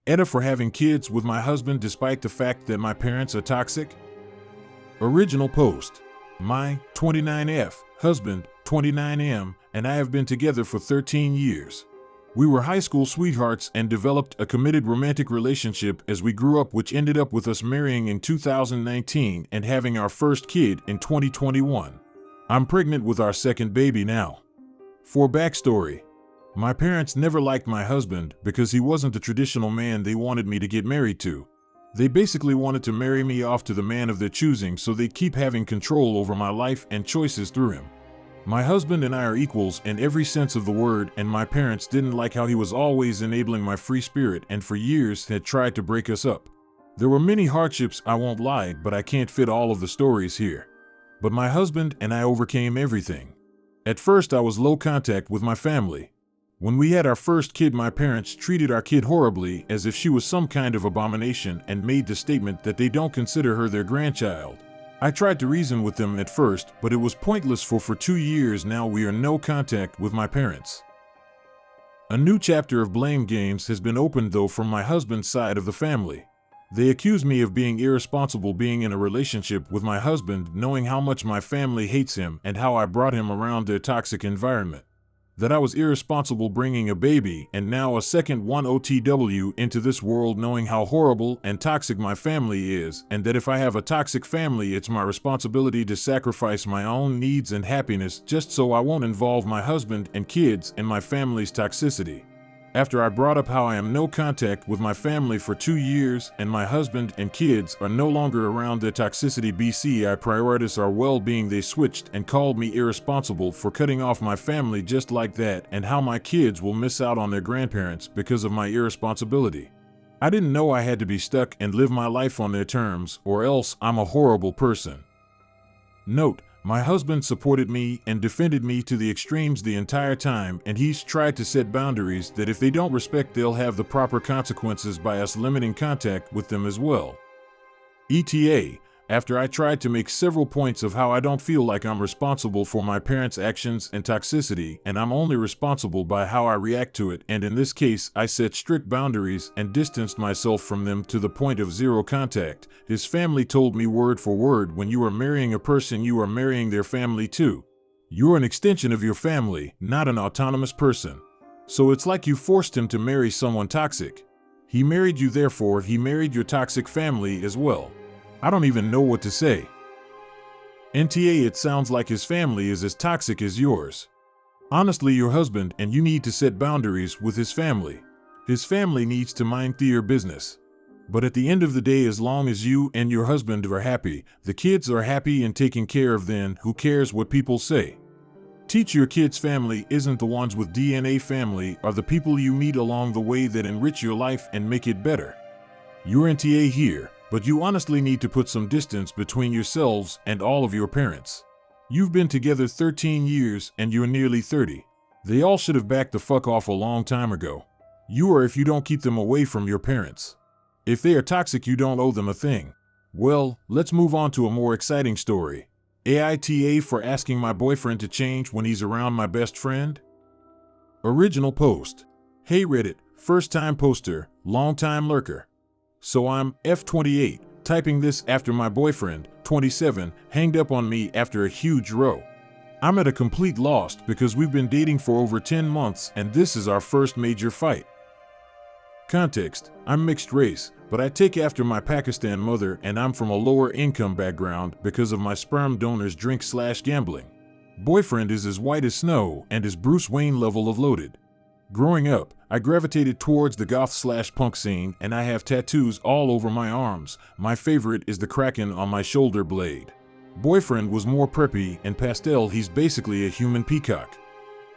ETA for having kids with my husband despite the fact that my parents are toxic? Original post. My 29F husband, 29M, and I have been together for 13 years. We were high school sweethearts and developed a committed romantic relationship as we grew up, which ended up with us marrying in 2019 and having our first kid in 2021. I'm pregnant with our second baby now. For backstory, my parents never liked my husband because he wasn't the traditional man they wanted me to get married to. They basically wanted to marry me off to the man of their choosing so they'd keep having control over my life and choices through him. My husband and I are equals in every sense of the word, and my parents didn't like how he was always enabling my free spirit and for years had tried to break us up. There were many hardships, I won't lie, but I can't fit all of the stories here. But my husband and I overcame everything. At first I was low contact with my family. When we had our first kid, my parents treated our kid horribly as if she was some kind of abomination and made the statement that they don't consider her their grandchild. I tried to reason with them at first, but it was pointless. For 2 years now we are no contact with my parents. A new chapter of blame games has been opened though from my husband's side of the family. They accuse me of being irresponsible being in a relationship with my husband, knowing how much my family hates him and how I brought him around their toxic environment. That I was irresponsible bringing a baby and now a second one OTW into this world, knowing how horrible and toxic my family is, and that if I have a toxic family it's my responsibility to sacrifice my own needs and happiness just so I won't involve my husband and kids in my family's toxicity. After I brought up how I am no contact with my family for 2 years and my husband and kids are no longer around their toxicity I prioritize our well-being, they switched and called me irresponsible for cutting off my family just like that, and how my kids will miss out on their grandparents because of my irresponsibility. I didn't know I had to be stuck and live my life on their terms, or else I'm a horrible person. Note: my husband supported me and defended me to the extremes the entire time, and he's tried to set boundaries that if they don't respect they'll have the proper consequences by us limiting contact with them as well. ETA, after I tried to make several points of how I don't feel like I'm responsible for my parents' actions and toxicity, and I'm only responsible by how I react to it, and in this case I set strict boundaries and distanced myself from them to the point of zero contact, his family told me word for word, when you are marrying a person you are marrying their family too. You're an extension of your family, not an autonomous person. So it's like you forced him to marry someone toxic. He married you, therefore he married your toxic family as well. I don't even know what to say. NTA, it sounds like his family is as toxic as yours. Honestly, your husband and you need to set boundaries with his family. His family needs to mind their business. But at the end of the day, as long as you and your husband are happy, the kids are happy and taken care of, then who cares what people say? Teach your kids family isn't the ones with DNA. Family are the people you meet along the way that enrich your life and make it better. You're NTA here, but you honestly need to put some distance between yourselves and all of your parents. You've been together 13 years and you're nearly 30. They all should have backed the fuck off a long time ago. You are, if you don't keep them away from your parents. If they are toxic, you don't owe them a thing. Well, let's move on to a more exciting story. AITA for asking my boyfriend to change when he's around my best friend? Original post. Hey Reddit, first time poster, long time lurker. So I'm F28, typing this after my boyfriend, 27, hanged up on me after a huge row. I'm at a complete loss because we've been dating for over 10 months and this is our first major fight. Context: I'm mixed race, but I take after my Pakistan mother and I'm from a lower income background because of my sperm donor's drink/gambling. Boyfriend is as white as snow and is Bruce Wayne level of loaded. Growing up, I gravitated towards the goth/punk scene and I have tattoos all over my arms. My favorite is the Kraken on my shoulder blade. Boyfriend was more preppy and pastel, he's basically a human peacock.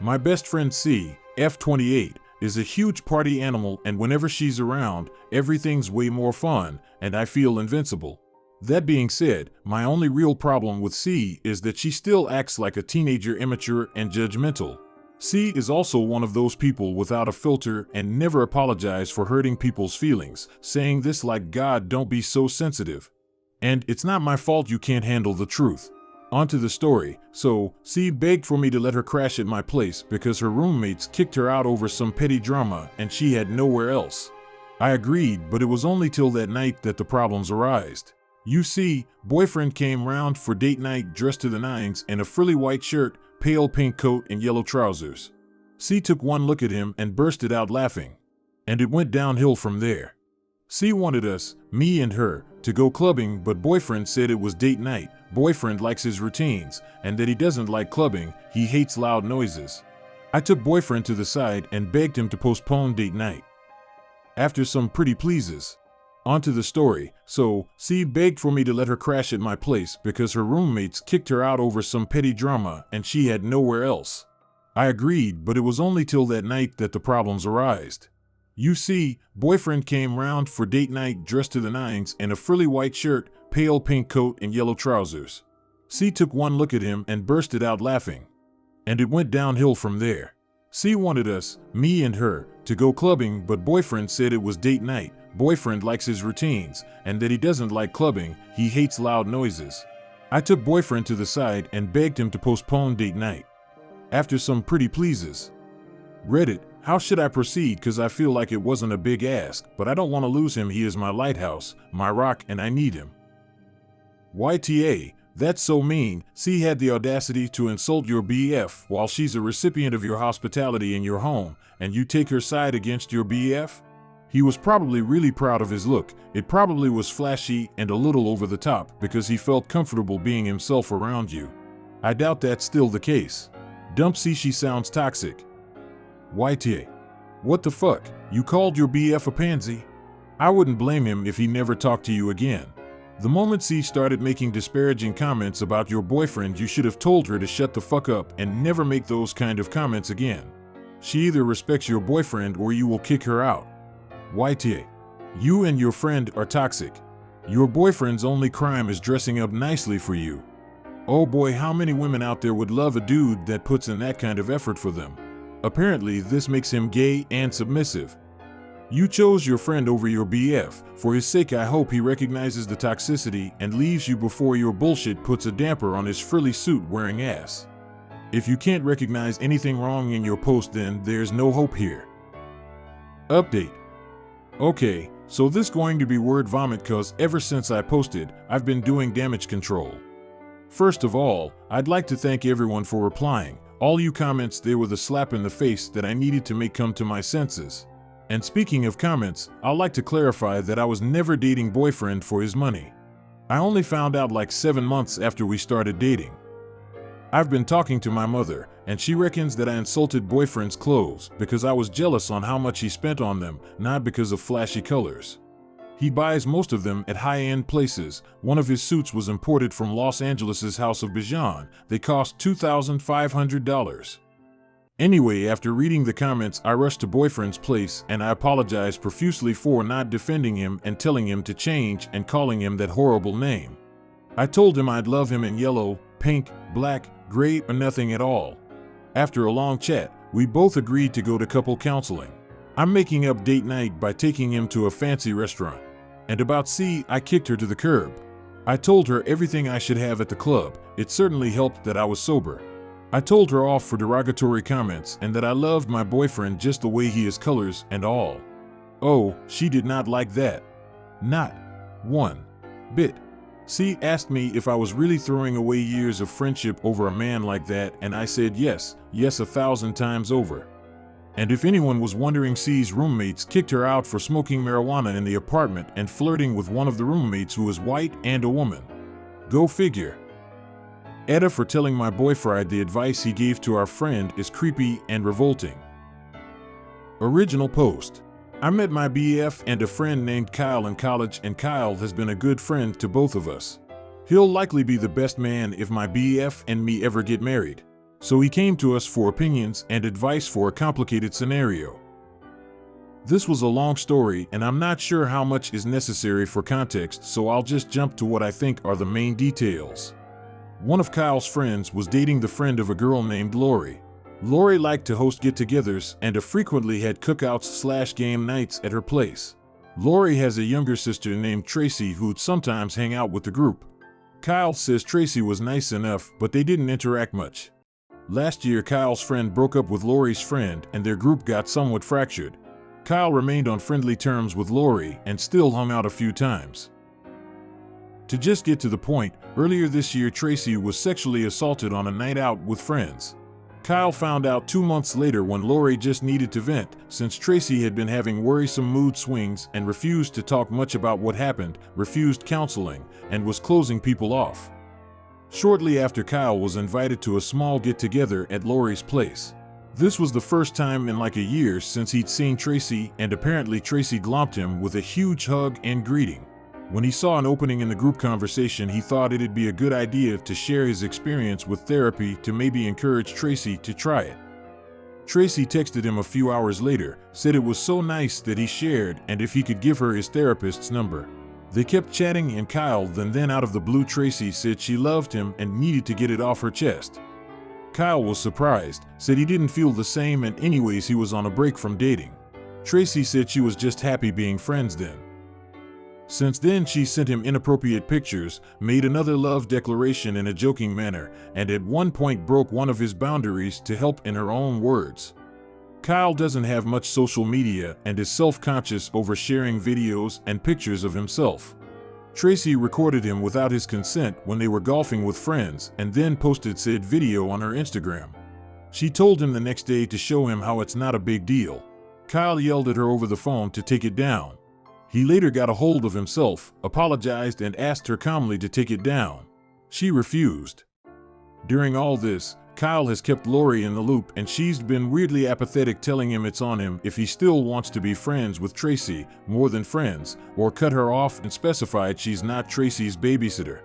My best friend C, F28, is a huge party animal and whenever she's around, everything's way more fun and I feel invincible. That being said, my only real problem with C is that she still acts like a teenager, immature and judgmental. C is also one of those people without a filter and never apologize for hurting people's feelings, saying this like, God, don't be so sensitive. And it's not my fault you can't handle the truth. On to the story. So, C begged for me to let her crash at my place because her roommates kicked her out over some petty drama and she had nowhere else. I agreed, but it was only till that night that the problems arose. You see, boyfriend came round for date night dressed to the nines in a frilly white shirt, pale pink coat, and yellow trousers. C took one look at him and bursted out laughing. And it went downhill from there. C wanted us, me and her, to go clubbing, but boyfriend said it was date night. Boyfriend likes his routines, and that he doesn't like clubbing, he hates loud noises. I took boyfriend to the side and begged him to postpone date night. After some pretty pleases. On to the story. So, C begged for me to let her crash at my place because her roommates kicked her out over some petty drama and she had nowhere else. I agreed, but it was only till that night that the problems arose. You see, boyfriend came round for date night dressed to the nines in a frilly white shirt, pale pink coat, and yellow trousers. C took one look at him and bursted out laughing. And it went downhill from there. C wanted us, me and her, to go clubbing, but boyfriend said it was date night. Boyfriend likes his routines, and that he doesn't like clubbing, he hates loud noises. I took boyfriend to the side and begged him to postpone date night. After some pretty pleases. Reddit, how should I proceed, cause I feel like it wasn't a big ask, but I don't want to lose him. He is my lighthouse, my rock, and I need him. YTA, that's so mean. C had the audacity to insult your BF while she's a recipient of your hospitality in your home, and you take her side against your BF? He was probably really proud of his look. It probably was flashy and a little over the top because he felt comfortable being himself around you. I doubt that's still the case. Dump C, she sounds toxic. YTA. What the fuck? You called your BF a pansy? I wouldn't blame him if he never talked to you again. The moment C started making disparaging comments about your boyfriend, you should have told her to shut the fuck up and never make those kind of comments again. She either respects your boyfriend or you will kick her out. YTA. You and your friend are toxic. Your boyfriend's only crime is dressing up nicely for you. Oh boy, how many women out there would love a dude that puts in that kind of effort for them? Apparently, this makes him gay and submissive. You chose your friend over your BF. For his sake, I hope he recognizes the toxicity and leaves you before your bullshit puts a damper on his frilly suit-wearing ass. If you can't recognize anything wrong in your post, then there's no hope here. Update. Okay, so this going to be word vomit cause ever since I posted, I've been doing damage control. First of all, I'd like to thank everyone for replying. All you comments, they were the slap in the face that I needed to make come to my senses. And speaking of comments, I'd like to clarify that I was never dating boyfriend for his money. I only found out like 7 months after we started dating. I've been talking to my mother, and she reckons that I insulted boyfriend's clothes because I was jealous on how much he spent on them, not because of flashy colors. He buys most of them at high-end places. One of his suits was imported from Los Angeles' House of Bijan. They cost $2,500. Anyway, after reading the comments, I rushed to boyfriend's place and I apologized profusely for not defending him and telling him to change and calling him that horrible name. I told him I'd love him in yellow, pink, black, gray, or nothing at all. After a long chat, we both agreed to go to couple counseling. I'm making up date night by taking him to a fancy restaurant. And about C, I kicked her to the curb. I told her everything I should have at the club. It certainly helped that I was sober. I told her off for derogatory comments and that I loved my boyfriend just the way he is, colors and all. Oh, she did not like that. Not one bit. C asked me if I was really throwing away years of friendship over a man like that, and I said yes, 1,000 times over. And if anyone was wondering, C's roommates kicked her out for smoking marijuana in the apartment and flirting with one of the roommates who is white and a woman. Go figure. Edda for telling my boyfriend the advice he gave to our friend is creepy and revolting. Original post. I met my BF and a friend named Kyle in college, and Kyle has been a good friend to both of us. He'll likely be the best man if my BF and me ever get married. So he came to us for opinions and advice for a complicated scenario. This was a long story and I'm not sure how much is necessary for context, so I'll just jump to what I think are the main details. One of Kyle's friends was dating the friend of a girl named Lori. Lori liked to host get-togethers and frequently had cookouts/game nights at her place. Lori has a younger sister named Tracy who'd sometimes hang out with the group. Kyle says Tracy was nice enough, but they didn't interact much. Last year, Kyle's friend broke up with Lori's friend and their group got somewhat fractured. Kyle remained on friendly terms with Lori and still hung out a few times. To just get to the point, earlier this year Tracy was sexually assaulted on a night out with friends. Kyle found out 2 months later when Lori just needed to vent, since Tracy had been having worrisome mood swings and refused to talk much about what happened, refused counseling, and was closing people off. Shortly after, Kyle was invited to a small get-together at Lori's place. This was the first time in like a year since he'd seen Tracy, and apparently Tracy glomped him with a huge hug and greeting. When he saw an opening in the group conversation, he thought it'd be a good idea to share his experience with therapy to maybe encourage Tracy to try it. Tracy texted him a few hours later, said it was so nice that he shared and if he could give her his therapist's number. They kept chatting and Kyle then out of the blue Tracy said she loved him and needed to get it off her chest. Kyle was surprised, said he didn't feel the same and anyways he was on a break from dating. Tracy said she was just happy being friends then. Since then she sent him inappropriate pictures, made another love declaration in a joking manner, and at one point broke one of his boundaries to help in her own words. Kyle doesn't have much social media and is self-conscious over sharing videos and pictures of himself. Tracy recorded him without his consent when they were golfing with friends and then posted said video on her Instagram. She told him the next day to show him how it's not a big deal. Kyle yelled at her over the phone to take it down. He later got a hold of himself, apologized and asked her calmly to take it down. She refused. During all this, Kyle has kept Lori in the loop and she's been weirdly apathetic, telling him it's on him if he still wants to be friends with Tracy, more than friends, or cut her off, and specified she's not Tracy's babysitter.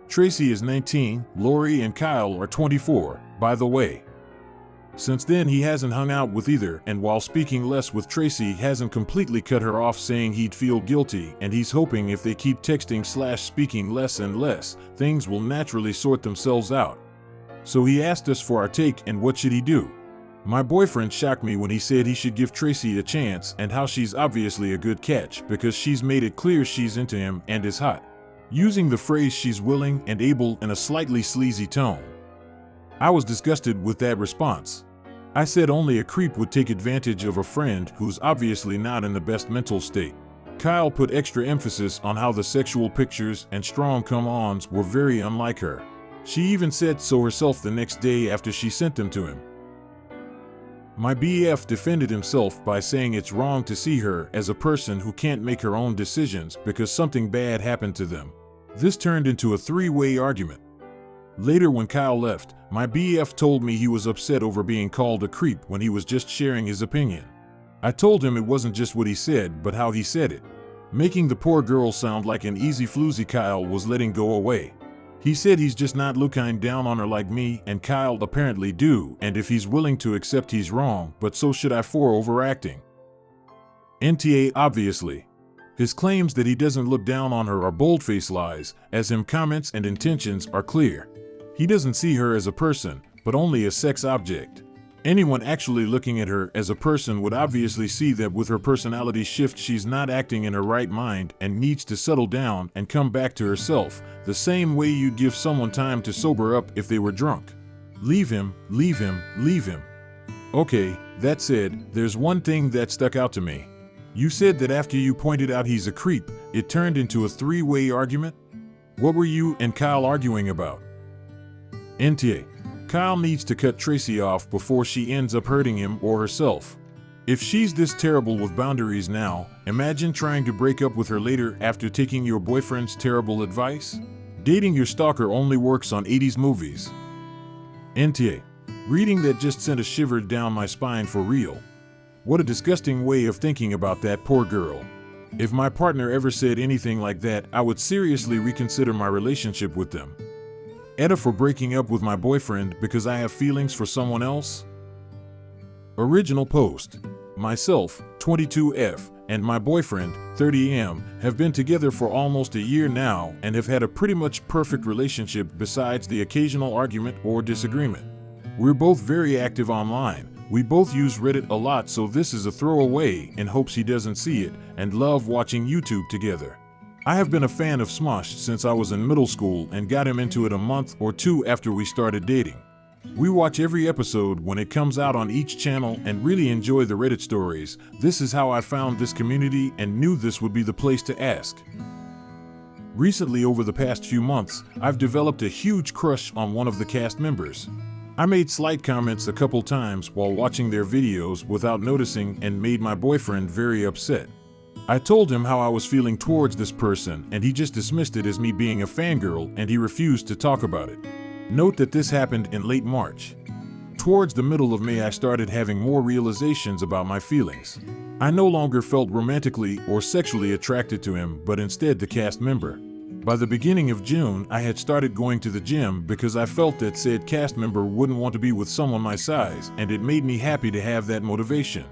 Tracy is 19, Lori and Kyle are 24, by the way. Since then he hasn't hung out with either, and while speaking less with Tracy hasn't completely cut her off, saying he'd feel guilty and he's hoping if they keep texting/speaking less and less, things will naturally sort themselves out. So he asked us for our take and what should he do. My boyfriend shocked me when he said he should give Tracy a chance and how she's obviously a good catch because she's made it clear she's into him and is hot, using the phrase she's willing and able in a slightly sleazy tone. I was disgusted with that response. I said only a creep would take advantage of a friend who's obviously not in the best mental state. Kyle put extra emphasis on how the sexual pictures and strong come-ons were very unlike her. She even said so herself the next day after she sent them to him. My BF defended himself by saying it's wrong to see her as a person who can't make her own decisions because something bad happened to them. This turned into a three-way argument. Later, when Kyle left, my BF told me he was upset over being called a creep when he was just sharing his opinion. I told him it wasn't just what he said, but how he said it, making the poor girl sound like an easy floozy Kyle was letting go away. He said he's just not looking down on her like me and Kyle apparently do, and if he's willing to accept he's wrong, but so should I for overacting. NTA obviously. His claims that he doesn't look down on her are bold-faced lies, as his comments and intentions are clear. He doesn't see her as a person, but only a sex object. Anyone actually looking at her as a person would obviously see that with her personality shift she's not acting in her right mind and needs to settle down and come back to herself, the same way you'd give someone time to sober up if they were drunk. Leave him, leave him, leave him. Okay, that said, there's one thing that stuck out to me. You said that after you pointed out he's a creep, it turned into a three-way argument? What were you and Kyle arguing about? NTA. Kyle needs to cut Tracy off before she ends up hurting him or herself. If she's this terrible with boundaries now, imagine trying to break up with her later after taking your boyfriend's terrible advice. Dating your stalker only works on 80s movies. NTA. Reading that just sent a shiver down my spine for real. What a disgusting way of thinking about that poor girl. If my partner ever said anything like that, I would seriously reconsider my relationship with them. Edda for breaking up with my boyfriend because I have feelings for someone else? Original post. Myself, 22F, and my boyfriend, 30M, have been together for almost a year now and have had a pretty much perfect relationship besides the occasional argument or disagreement. We're both very active online. We both use Reddit a lot, so this is a throwaway in hopes he doesn't see it, and love watching YouTube together. I have been a fan of Smosh since I was in middle school and got him into it a month or two after we started dating. We watch every episode when it comes out on each channel and really enjoy the Reddit stories. This is how I found this community and knew this would be the place to ask. Recently, over the past few months, I've developed a huge crush on one of the cast members. I made slight comments a couple times while watching their videos without noticing and made my boyfriend very upset. I told him how I was feeling towards this person and he just dismissed it as me being a fangirl and he refused to talk about it. Note that this happened in late March. Towards the middle of May, I started having more realizations about my feelings. I no longer felt romantically or sexually attracted to him, but instead the cast member. By the beginning of June, I had started going to the gym because I felt that said cast member wouldn't want to be with someone my size, and it made me happy to have that motivation.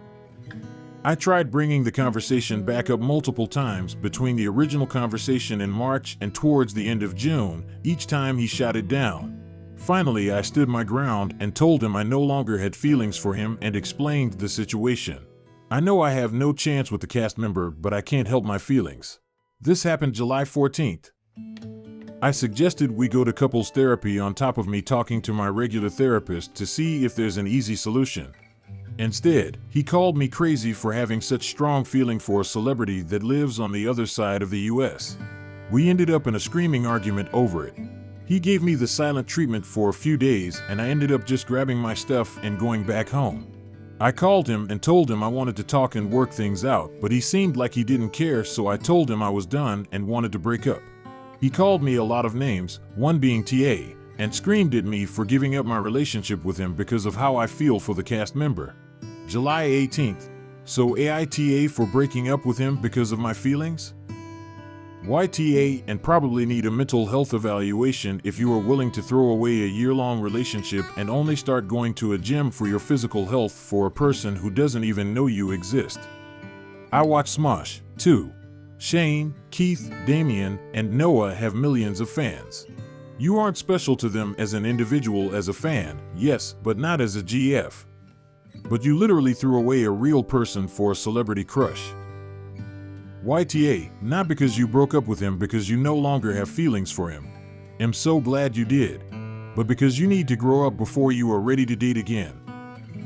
I tried bringing the conversation back up multiple times between the original conversation in March and towards the end of June. Each time he shot it down. Finally, I stood my ground and told him I no longer had feelings for him and explained the situation. I know I have no chance with the cast member, but I can't help my feelings. This happened July 14th. I suggested we go to couples therapy on top of me talking to my regular therapist to see if there's an easy solution. Instead, he called me crazy for having such strong feeling for a celebrity that lives on the other side of the US. We ended up in a screaming argument over it. He gave me the silent treatment for a few days and I ended up just grabbing my stuff and going back home. I called him and told him I wanted to talk and work things out, but he seemed like he didn't care, so I told him I was done and wanted to break up. He called me a lot of names, one being TA, and screamed at me for giving up my relationship with him because of how I feel for the cast member. July 18th. So AITA for breaking up with him because of my feelings? YTA and probably need a mental health evaluation if you are willing to throw away a year-long relationship and only start going to a gym for your physical health for a person who doesn't even know you exist. I watch Smosh, too. Shane, Keith, Damian, and Noah have millions of fans. You aren't special to them as an individual as a fan, yes, but not as a GF. But you literally threw away a real person for a celebrity crush. YTA, not because you broke up with him because you no longer have feelings for him. I'm so glad you did. But because you need to grow up before you are ready to date again.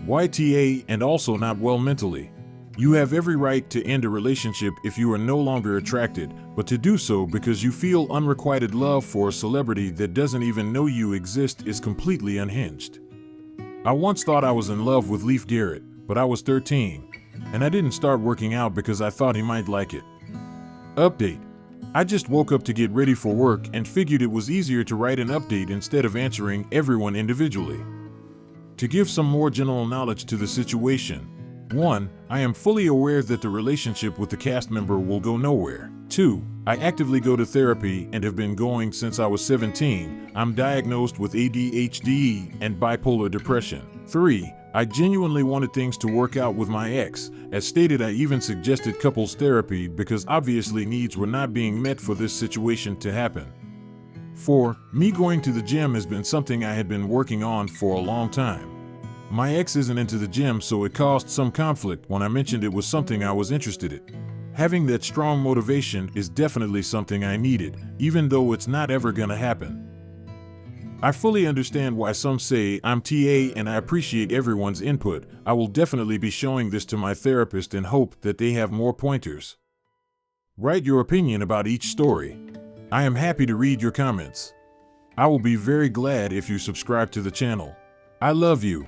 YTA and also not well mentally. You have every right to end a relationship if you are no longer attracted, but to do so because you feel unrequited love for a celebrity that doesn't even know you exist is completely unhinged. I once thought I was in love with Leif Garrett, but I was 13. And I didn't start working out because I thought he might like it. Update. I just woke up to get ready for work and figured it was easier to write an update instead of answering everyone individually. To give some more general knowledge to the situation. 1. I am fully aware that the relationship with the cast member will go nowhere. 2. I actively go to therapy and have been going since I was 17. I'm diagnosed with ADHD and bipolar depression. 3. I genuinely wanted things to work out with my ex. As stated, I even suggested couples therapy because obviously needs were not being met for this situation to happen. 4. Me going to the gym has been something I had been working on for a long time. My ex isn't into the gym, so it caused some conflict when I mentioned it was something I was interested in. Having that strong motivation is definitely something I needed, even though it's not ever gonna happen. I fully understand why some say I'm TA and I appreciate everyone's input. I will definitely be showing this to my therapist and hope that they have more pointers. Write your opinion about each story. I am happy to read your comments. I will be very glad if you subscribe to the channel. I love you.